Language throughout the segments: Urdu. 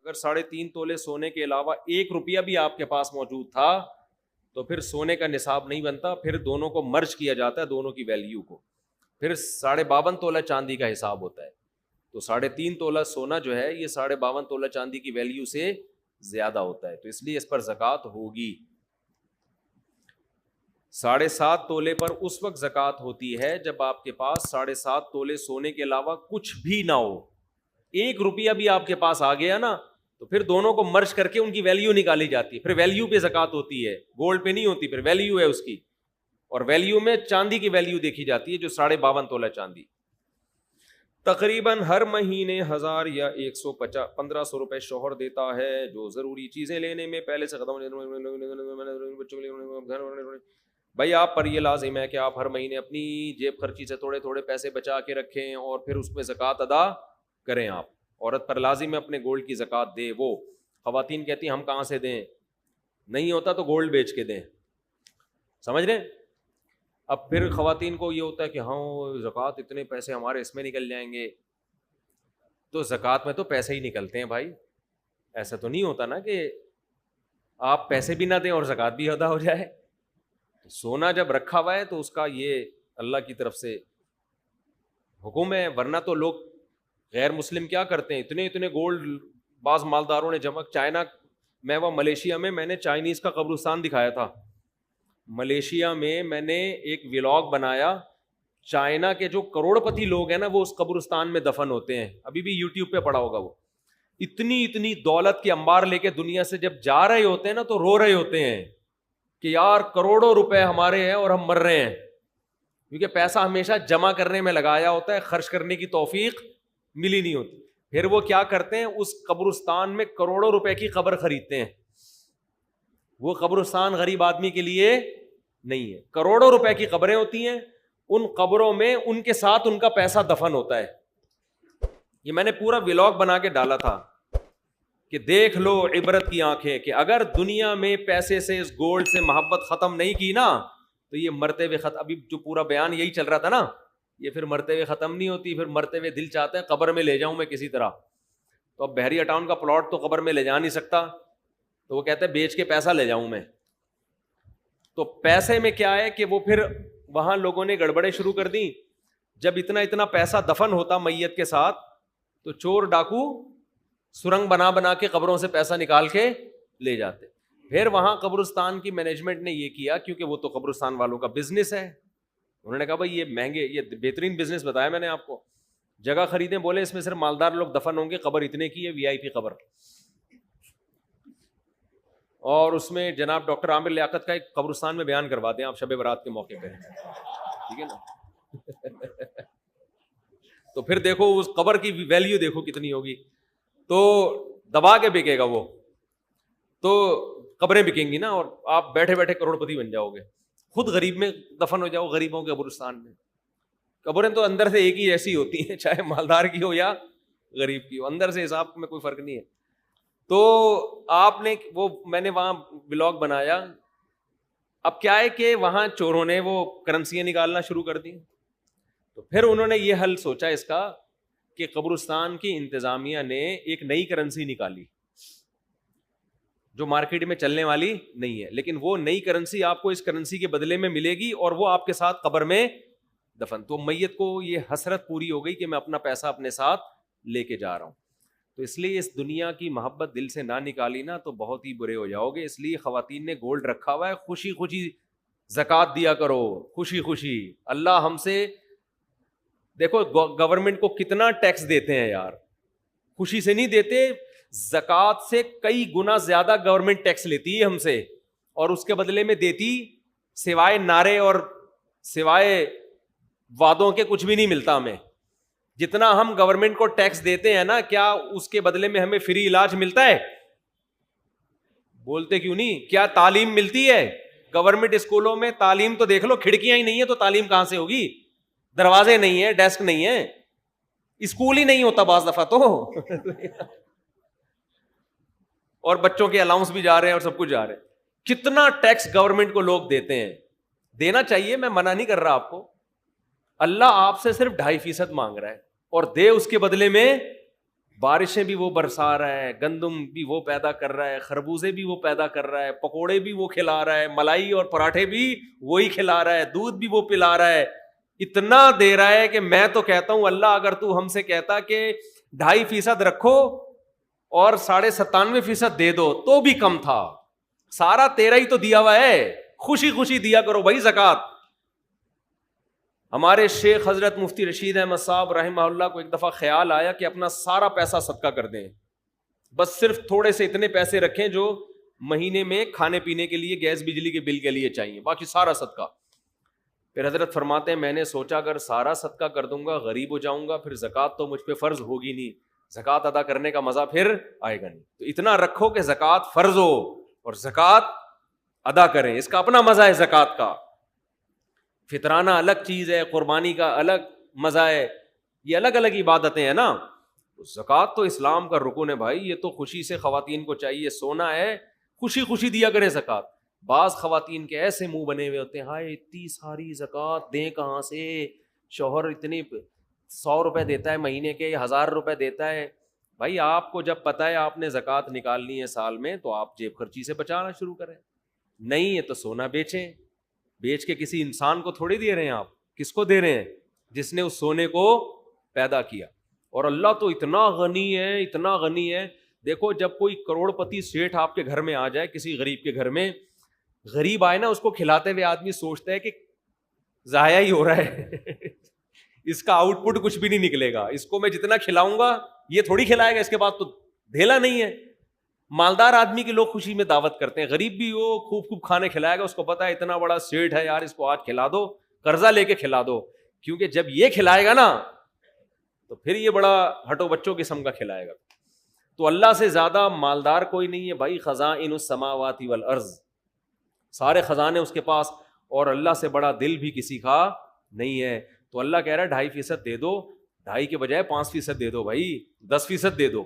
اگر 3.5 تولے سونے کے علاوہ 1 روپیہ بھی آپ کے پاس موجود تھا تو پھر سونے کا نصاب نہیں بنتا, پھر دونوں کو مرج کیا جاتا ہے, دونوں کی ویلیو کو, پھر 52.5 تولہ چاندی کا حساب ہوتا ہے. تو 3.5 تولہ سونا جو ہے یہ 52.5 تولہ چاندی کی ویلیو سے زیادہ ہوتا ہے, تو اس لیے اس پر زکوٰۃ ہوگی. 7.5 تولے پر اس وقت زکوٰۃ ہوتی ہے جب آپ کے پاس 7.5 تولے سونے کے علاوہ کچھ بھی نہ ہو. 1 روپیہ بھی آپ کے پاس آ گیا نا تو پھر دونوں کو مرج کر کے ان کی ویلیو نکالی جاتی ہے, پھر ویلیو پہ زکوٰۃ ہوتی ہے, گولڈ پہ نہیں ہوتی, پھر ویلیو ہے اس کی, اور ویلیو میں چاندی کی ویلیو دیکھی جاتی ہے جو 52.5 تولہ چاندی. تقریباً ہر مہینے 1000 یا 1500 روپے شوہر دیتا ہے جو ضروری چیزیں لینے میں پہلے سے ختم. بھائی آپ پر یہ لازم ہے کہ آپ ہر مہینے اپنی جیب خرچی سے تھوڑے تھوڑے پیسے بچا کے رکھیں اور پھر اس میں زکوٰۃ ادا کریں. آپ عورت پر لازم ہے اپنے گولڈ کی زکوٰۃ دے. وہ خواتین کہتی ہیں ہم کہاں سے دیں, نہیں ہوتا تو گولڈ بیچ کے دیں, سمجھ رہے ہیں. اب پھر خواتین کو یہ ہوتا ہے کہ ہاں زکوٰۃ اتنے پیسے ہمارے اس میں نکل جائیں گے, تو زکوٰۃ میں تو پیسے ہی نکلتے ہیں بھائی, ایسا تو نہیں ہوتا نا کہ آپ پیسے بھی نہ دیں اور زکوٰۃ بھی ادا ہو جائے. سونا جب رکھا ہوا ہے تو اس کا یہ اللہ کی طرف سے حکم ہے, ورنہ تو لوگ غیر مسلم کیا کرتے ہیں, اتنے گولڈ بعض مالداروں نے جمع. چائنا میں وہ ملیشیا میں نے چائنیز کا قبرستان دکھایا تھا. ملیشیا میں نے ایک ولاگ بنایا, چائنا کے جو کروڑ پتی لوگ ہیں نا وہ اس قبرستان میں دفن ہوتے ہیں, ابھی بھی یوٹیوب پہ پڑا ہوگا. وہ اتنی دولت کے انبار لے کے دنیا سے جب جا رہے ہوتے ہیں نا تو رو رہے ہوتے ہیں کہ یار کروڑوں روپے ہمارے ہیں اور ہم مر رہے ہیں, کیونکہ پیسہ ہمیشہ جمع کرنے میں لگایا ہوتا ہے, خرچ کرنے کی توفیق ملی نہیں ہوتی. پھر وہ کیا کرتے ہیں, اس قبرستان میں کروڑوں روپے کی قبر خریدتے ہیں. وہ قبرستان غریب آدمی کے لیے نہیں ہے, کروڑوں روپے کی قبریں ہوتی ہیں, ان قبروں میں ان کے ساتھ ان کا پیسہ دفن ہوتا ہے. یہ میں نے پورا ولاگ بنا کے ڈالا تھا کہ دیکھ لو عبرت کی آنکھیں, کہ اگر دنیا میں پیسے سے اس گولڈ سے محبت ختم نہیں کی نا تو یہ مرتے ہوئے ختم. ابھی جو پورا بیان یہی چل رہا تھا نا, یہ پھر مرتے ہوئے ختم نہیں ہوتی, پھر مرتے ہوئے دل چاہتا ہے قبر میں لے جاؤں میں کسی طرح. تو اب بحریہ ٹاؤن کا پلاٹ تو قبر میں لے جا نہیں سکتا, تو وہ کہتے ہیں بیچ کے پیسہ لے جاؤں میں. تو پیسے میں کیا ہے کہ وہ پھر وہاں لوگوں نے گڑبڑیں شروع کر دی. جب اتنا پیسہ دفن ہوتا میت کے ساتھ تو چور ڈاکو سرنگ بنا کے قبروں سے پیسہ نکال کے لے جاتے. پھر وہاں قبرستان کی مینجمنٹ نے یہ کیا, کیونکہ وہ تو قبرستان والوں کا بزنس ہے, انہوں نے کہا بھائی یہ مہنگے, یہ بہترین بزنس بتایا میں نے آپ کو, جگہ خریدیں, بولے اس میں صرف مالدار لوگ دفن ہوں گے, قبر اتنے کی ہے, VIP قبر. اور اس میں جناب ڈاکٹر عامر لیاقت کا ایک قبرستان میں بیان کروا دیں آپ شب برات کے موقع پہ, ٹھیک ہے نا. تو پھر دیکھو اس قبر کی ویلیو دیکھو کتنی ہوگی, تو دبا کے بکے گا وہ, تو قبریں بکیں گی نا, اور آپ بیٹھے بیٹھے کروڑ پتی بن جاؤ گے, خود غریب میں دفن ہو جاؤ, غریبوں کے قبرستان میں. قبریں تو اندر سے ایک ہی جیسی ہوتی ہیں, چاہے مالدار کی ہو یا غریب کی ہو, اندر سے حساب میں کوئی فرق نہیں ہے. تو آپ نے وہ میں نے وہاں بلاگ بنایا. اب کیا ہے کہ وہاں چوروں نے وہ کرنسیاں نکالنا شروع کر دی. تو پھر انہوں نے یہ حل سوچا اس کا کہ قبرستان کی انتظامیہ نے ایک نئی کرنسی نکالی جو مارکیٹ میں چلنے والی نہیں ہے, لیکن وہ نئی کرنسی آپ کو اس کرنسی کے بدلے میں ملے گی اور وہ آپ کے ساتھ قبر میں دفن. تو میت کو یہ حسرت پوری ہو گئی کہ میں اپنا پیسہ اپنے ساتھ لے کے جا رہا ہوں. تو اس لیے اس دنیا کی محبت دل سے نہ نکالی نا تو بہت ہی برے ہو جاؤ گے. اس لیے خواتین نے گولڈ رکھا ہوا ہے, خوشی خوشی زکوٰۃ دیا کرو, خوشی خوشی. اللہ ہم سے دیکھو گورنمنٹ کو کتنا ٹیکس دیتے ہیں یار, خوشی سے نہیں دیتے, زکوٰۃ سے کئی گنا زیادہ گورنمنٹ ٹیکس لیتی ہے ہم سے, اور اس کے بدلے میں دیتی سوائے نعرے اور سوائے وعدوں کے کچھ بھی نہیں ملتا ہمیں. جتنا ہم گورنمنٹ کو ٹیکس دیتے ہیں نا, کیا اس کے بدلے میں ہمیں فری علاج ملتا ہے؟ بولتے کیوں نہیں؟ کیا تعلیم ملتی ہے؟ گورنمنٹ اسکولوں میں تعلیم تو دیکھ لو, کھڑکیاں ہی نہیں ہے تو تعلیم کہاں سے ہوگی؟ دروازے نہیں ہیں, ڈیسک نہیں ہے, اسکول ہی نہیں ہوتا بعض دفعہ تو. اور بچوں کے الاؤنس بھی جا رہے ہیں اور سب کچھ جا رہے ہیں. کتنا ٹیکس گورنمنٹ کو لوگ دیتے ہیں, دینا چاہیے, میں منع نہیں کر رہا آپ کو. اللہ آپ سے صرف 2.5% مانگ رہا ہے اور دے اس کے بدلے میں بارشیں بھی وہ برسا رہا ہے, گندم بھی وہ پیدا کر رہا ہے, خربوزے بھی وہ پیدا کر رہا ہے, پکوڑے بھی وہ کھلا رہا ہے, ملائی اور پراٹھے بھی وہی کھلا رہا ہے, دودھ بھی وہ پلا رہا ہے, اتنا دے رہا ہے کہ میں تو کہتا ہوں اللہ اگر تو ہم سے کہتا کہ 2.5% رکھو اور 97.5% دے دو تو بھی کم تھا, سارا تیرا ہی تو دیا ہوا ہے, خوشی خوشی دیا کرو بھائی زکوٰۃ. ہمارے شیخ حضرت مفتی رشید احمد صاحب رحمہ اللہ کو ایک دفعہ خیال آیا کہ اپنا سارا پیسہ صدقہ کر دیں, بس صرف تھوڑے سے اتنے پیسے رکھیں جو مہینے میں کھانے پینے کے لیے, گیس بجلی کے بل کے لیے چاہیے, باقی سارا صدقہ. پھر حضرت فرماتے ہیں میں نے سوچا اگر سارا صدقہ کر دوں گا غریب ہو جاؤں گا, پھر زکوٰۃ تو مجھ پہ فرض ہوگی نہیں, زکوٰۃ ادا کرنے کا مزہ پھر آئے گا نہیں. تو اتنا رکھو کہ زکوٰۃ فرض ہو اور زکوٰۃ ادا کریں, اس کا اپنا مزہ ہے زکوٰۃ کا. فطرانہ الگ چیز ہے, قربانی کا الگ مزہ ہے, یہ الگ الگ عبادتیں ہیں نا. زکوٰۃ تو اسلام کا رکن ہے بھائی, یہ تو خوشی سے خواتین کو چاہیے, سونا ہے خوشی خوشی دیا کریں زکوٰۃ. بعض خواتین کے ایسے منہ بنے ہوئے ہوتے ہیں, ہائے اتنی ساری زکوٰۃ دیں کہاں سے, شوہر اتنی 100 روپے دیتا ہے مہینے کے, 1000 روپے دیتا ہے. بھائی آپ کو جب پتہ ہے آپ نے زکوٰۃ نکالنی ہے سال میں تو آپ جیب خرچی سے بچانا شروع کریں, نہیں ہے تو سونا بیچیں, بیچ کے کسی انسان کو تھوڑی دے رہے ہیں آپ, کس کو دے رہے ہیں؟ جس نے اس سونے کو پیدا کیا. اور اللہ تو اتنا غنی ہے, اتنا غنی ہے. دیکھو جب کوئی کروڑ پتی سیٹھ آپ کے گھر میں آ جائے, کسی غریب کے گھر میں, غریب آئے نا, اس کو کھلاتے ہوئے آدمی سوچتا ہے کہ ضائع ہی ہو رہا ہے اس کا آؤٹ پٹ کچھ بھی نہیں نکلے گا, اس کو میں جتنا کھلاؤں گا یہ تھوڑی کھلائے گا, اس کے بعد تو دھیلا نہیں ہے. مالدار آدمی کے لوگ خوشی میں دعوت کرتے ہیں, غریب بھی وہ خوب خوب کھانے کھلائے گا, اس کو پتا ہے اتنا بڑا سیٹ ہے یار, اس کو آج کھلا دو, قرضہ لے کے کھلا دو, کیونکہ جب یہ کھلائے گا نا تو پھر یہ بڑا ہٹو بچوں قسم کا کھلائے گا. تو اللہ سے زیادہ مالدار کوئی نہیں ہے بھائی, خزائن السماوات والارض, سارے خزانے اس کے پاس, اور اللہ سے بڑا دل بھی کسی کا نہیں ہے. تو اللہ کہہ رہا ہے 2.5% دے دو, 2.5 کے بجائے 5% دے دو بھائی, 10% دے دو.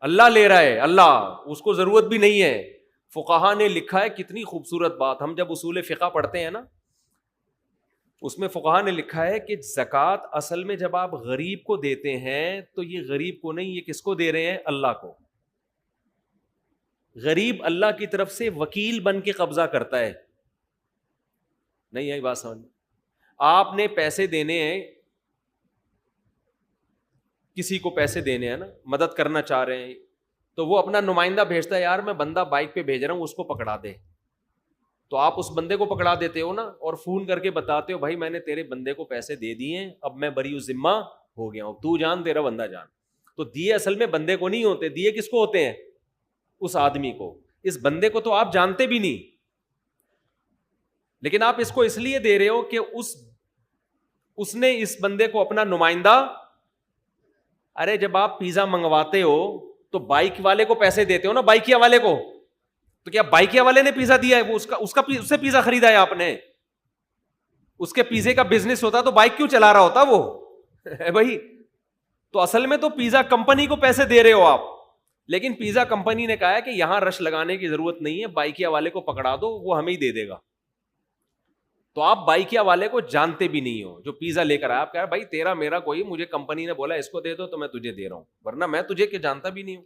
اللہ لے رہا ہے, اللہ اس کو ضرورت بھی نہیں ہے. فقہا نے لکھا ہے کتنی خوبصورت بات, ہم جب اصول فقہ پڑھتے ہیں نا اس میں فقہا نے لکھا ہے کہ زکوٰۃ اصل میں جب آپ غریب کو دیتے ہیں تو یہ غریب کو نہیں, یہ کس کو دے رہے ہیں؟ اللہ کو. غریب اللہ کی طرف سے وکیل بن کے قبضہ کرتا ہے. نہیں آئی بات سمجھ؟ آپ نے پیسے دینے ہیں, کسی کو پیسے دینے ہیں نا, مدد کرنا چاہ رہے ہیں, تو وہ اپنا نمائندہ بھیجتا ہے, یار میں بندہ بائک پہ بھیج رہا ہوں اس کو پکڑا دے. تو آپ اس بندے کو پکڑا دیتے ہو نا, اور فون کر کے بتاتے ہو بھائی میں نے تیرے بندے کو پیسے دے دیے, اب میں بری الذمہ ہو گیا ہوں, تو جان تیرا بندہ جان. تو دیے اصل میں بندے کو نہیں ہوتے, دیے کس کو ہوتے ہیں؟ اس آدمی کو. اس بندے کو تو آپ جانتے بھی نہیں, لیکن آپ اس کو اس لیے دے رہے ہو کہ اس نے اس بندے کو اپنا نمائندہ. ارے جب آپ پیزا منگواتے ہو تو بائک والے کو پیسے دیتے ہو نا, بائکیا والے کو, تو کیا بائکیا والے نے پیزا دیا ہے؟ وہ اس سے پیزا خریدا ہے آپ نے, اس کے پیزے کا بزنس ہوتا تو بائک کیوں چلا رہا ہوتا وہ بھائی. تو اصل میں تو پیزا کمپنی کو پیسے دے رہے ہو آپ, لیکن پیزا کمپنی نے کہا ہے کہ یہاں رش لگانے کی ضرورت نہیں ہے, بائکیا والے کو پکڑا دو, وہ ہمیں ہی دے دے گا. تو آپ بائکیا والے کو جانتے بھی نہیں ہو جو پیزا لے کر آیا, آپ کہہ رہے بھائی تیرا میرا کوئی, مجھے کمپنی نے بولا اس کو دے دو تو میں تجھے دے رہا ہوں, ورنہ میں تجھے کہ جانتا بھی نہیں ہوں.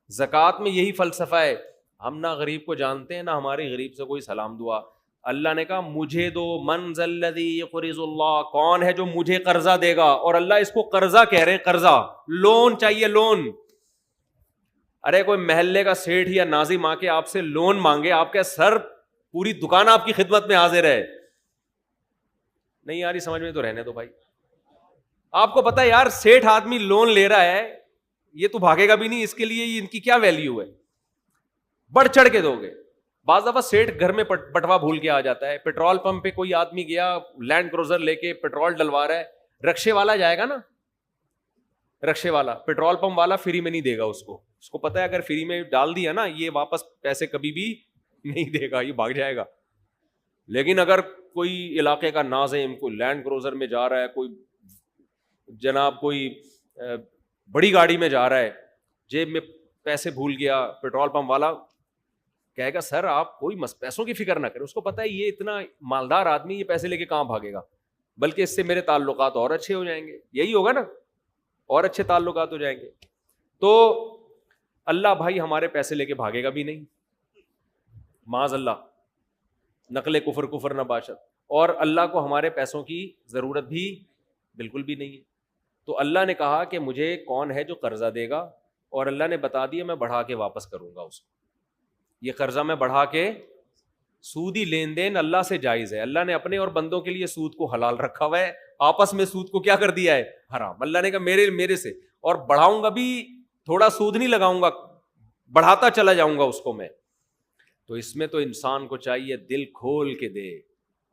زکوٰۃ میں یہی فلسفہ ہے, ہم نہ غریب کو جانتے ہیں نہ ہماری غریب سے کوئی سلام دعا. اللہ نے کہا مجھے دو, من ذا الذی یقرض اللہ, کون ہے جو مجھے قرضہ دے گا. اور اللہ اس کو قرضہ کہہ رہے ہیں, قرضہ, لون چاہیے, لون. ارے کوئی محلے کا سیٹھ یا ناظم آ کے آپ سے لون مانگے, آپ کا سر پوری دکان آپ کی خدمت میں حاضر ہے. نہیں یار سمجھ میں تو رہنے دو بھائی. آپ کو پتا ہے یار سیٹھ آدمی لون لے رہا ہے, یہ تو بھاگے گا بھی نہیں, اس کے لیے ان کی کیا ویلیو ہے, بڑھ چڑھ کے دو گے. بعض دفعہ سیٹھ گھر میں بٹوا بھول کے آ جاتا ہے, پیٹرول پمپ پہ کوئی آدمی گیا لینڈ کروزر لے کے پیٹرول ڈلوا رہا ہے, رکشے والا جائے گا نا, رکشے والا, پیٹرول پمپ والا فری میں نہیں دے گا اس کو پتا ہے اگر فری میں ڈال دیا نا یہ واپس پیسے کبھی بھی نہیں دے گا, یہ بھاگ جائے گا. لیکن اگر کوئی علاقے کا ناظم کوئی لینڈ کروزر میں جا رہا ہے, کوئی جناب کوئی بڑی گاڑی میں جا رہا ہے, جیب میں پیسے بھول گیا, پیٹرول پمپ والا کہے گا سر آپ کوئی پیسوں کی فکر نہ کریں, اس کو پتا ہے یہ اتنا مالدار آدمی یہ پیسے لے کے کہاں بھاگے گا, بلکہ اس سے میرے تعلقات اور اچھے ہو جائیں گے. یہی ہوگا نا, اور اچھے تعلقات ہو جائیں گے. تو اللہ بھائی ہمارے پیسے لے کے بھاگے گا بھی نہیں، معاذ اللہ، نقل کفر نہ باشد، اور اللہ کو ہمارے پیسوں کی ضرورت بھی بالکل بھی نہیں ہے. تو اللہ نے کہا کہ مجھے کون ہے جو قرضہ دے گا، اور اللہ نے بتا دیا میں بڑھا کے واپس کروں گا اس کو. یہ قرضہ میں بڑھا کے، سودی لین دین اللہ سے جائز ہے. اللہ نے اپنے اور بندوں کے لیے سود کو حلال رکھا ہوا ہے، آپس میں سود کو کیا کر دیا ہے؟ حرام. اللہ نے کہا میرے سے، اور بڑھاؤں گا بھی، تھوڑا سود نہیں لگاؤں گا، بڑھاتا چلا جاؤں گا اس کو میں. تو اس میں تو انسان کو چاہیے دل کھول کے دے.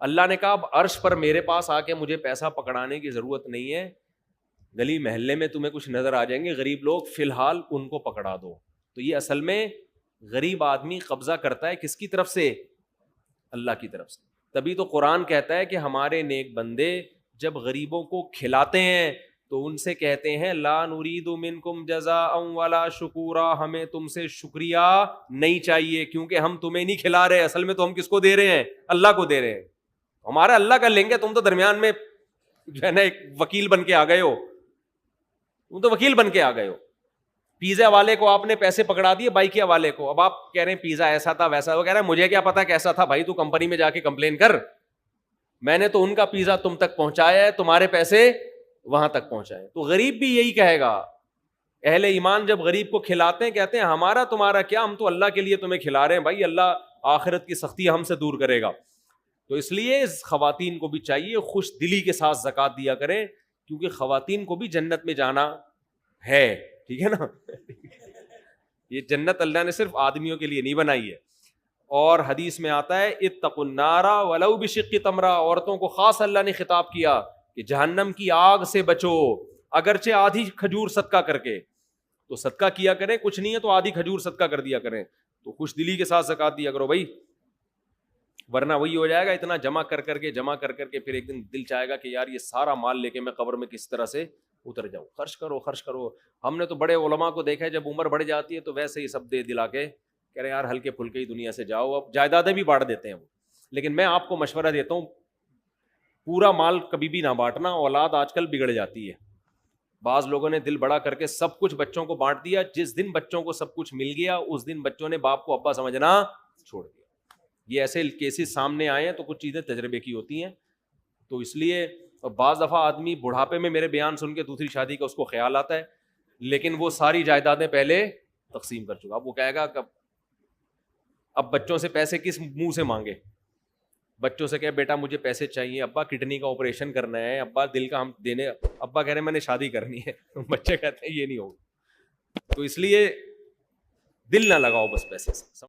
اللہ نے کہا اب عرش پر میرے پاس آ کے مجھے پیسہ پکڑانے کی ضرورت نہیں ہے، گلی محلے میں تمہیں کچھ نظر آ جائیں گے غریب لوگ، فی الحال ان کو پکڑا دو. تو یہ اصل میں غریب آدمی قبضہ کرتا ہے کس کی طرف سے؟ اللہ کی طرف سے. تبھی تو قرآن کہتا ہے کہ ہمارے نیک بندے جب غریبوں کو کھلاتے ہیں تو ان سے کہتے ہیں لا نرید منکم جزاء ولا شکورا، ہمیں تم سے شکریہ نہیں چاہیے، کیونکہ ہم تمہیں نہیں کھلا رہے، اصل میں تو ہم کس کو دے رہے ہیں؟ اللہ کو دے رہے ہیں. ہمارا اللہ کا لیں گے، تم تو درمیان میں جو ہے نا ایک وکیل بن کے آ گئے ہو، تم تو وکیل بن کے آ گئے ہو. پیزا والے کو آپ نے پیسے پکڑا دیے بائکیا والے کو، اب آپ کہہ رہے ہیں پیزا ایسا تھا ویسا، وہ کہہ رہا ہے مجھے کیا پتا کیسا تھا، بھائی تو کمپنی میں جا کے کمپلین کر، میں نے تو ان کا پیزا تم تک پہنچایا ہے، تمہارے پیسے وہاں تک پہنچائے. تو غریب بھی یہی کہے گا. اہل ایمان جب غریب کو کھلاتے ہیں کہتے ہیں ہمارا تمہارا کیا، ہم تو اللہ کے لیے تمہیں کھلا رہے ہیں، بھائی اللہ آخرت کی سختی ہم سے دور کرے گا. تو اس لیے خواتین کو بھی چاہیے خوش دلی کے ساتھ زکوٰۃ دیا کریں، کیونکہ خواتین کو بھی جنت میں جانا ہے. ٹھیک ہے نا، یہ جنت اللہ نے صرف آدمیوں کے لیے نہیں بنائی ہے. اور حدیث میں آتا ہے اتقوا النار ولو بشق تمرہ، عورتوں کو خاص اللہ نے خطاب کیا کہ جہنم کی آگ سے بچو اگرچہ آدھی کھجور صدقہ کر کے. تو صدقہ کیا کریں، کچھ نہیں ہے تو آدھی کھجور صدقہ کر دیا کریں. تو خوش دلی کے ساتھ زکوٰۃ دیا کرو بھائی، ورنہ وہی ہو جائے گا اتنا جمع کر کے پھر ایک دن دل چاہے گا کہ یار یہ سارا مال لے کے میں قبر میں کس طرح سے اتر جاؤں. خرچ کرو. ہم نے تو بڑے علماء کو دیکھا ہے جب عمر بڑھ جاتی ہے تو ویسے ہی سب دے دلا کے کہہ رہے یار ہلکے پھلکے ہی دنیا سے جاؤ. اب جائیدادیں بھی بانٹ دیتے ہیں وہ، لیکن میں آپ کو مشورہ دیتا ہوں پورا مال کبھی بھی نہ بانٹنا، اولاد آج کل بگڑ جاتی ہے. بعض لوگوں نے دل بڑا کر کے سب کچھ بچوں کو بانٹ دیا، جس دن بچوں کو سب کچھ مل گیا اس دن بچوں نے باپ کو ابا سمجھنا چھوڑ دیا. یہ ایسے کیسز سامنے آئے ہیں تو کچھ چیزیں تجربے کی ہوتی ہیں. تو اس لیے بعض دفعہ آدمی بڑھاپے میں میرے بیان سن کے دوسری شادی کا اس کو خیال آتا ہے، لیکن وہ ساری جائیدادیں پہلے تقسیم کر چکا. اب وہ کہے گا اب بچوں سے پیسے کس منہ سے مانگے؟ بچوں سے کہ بیٹا مجھے پیسے چاہیے، ابا کڈنی کا آپریشن کرنا ہے، ابا دل کا ہم دینے، ابا کہہ رہے ہیں میں نے شادی کرنی ہے، بچے کہتے ہیں یہ نہیں ہوگا. تو اس لیے دل نہ لگاؤ بس پیسے سے.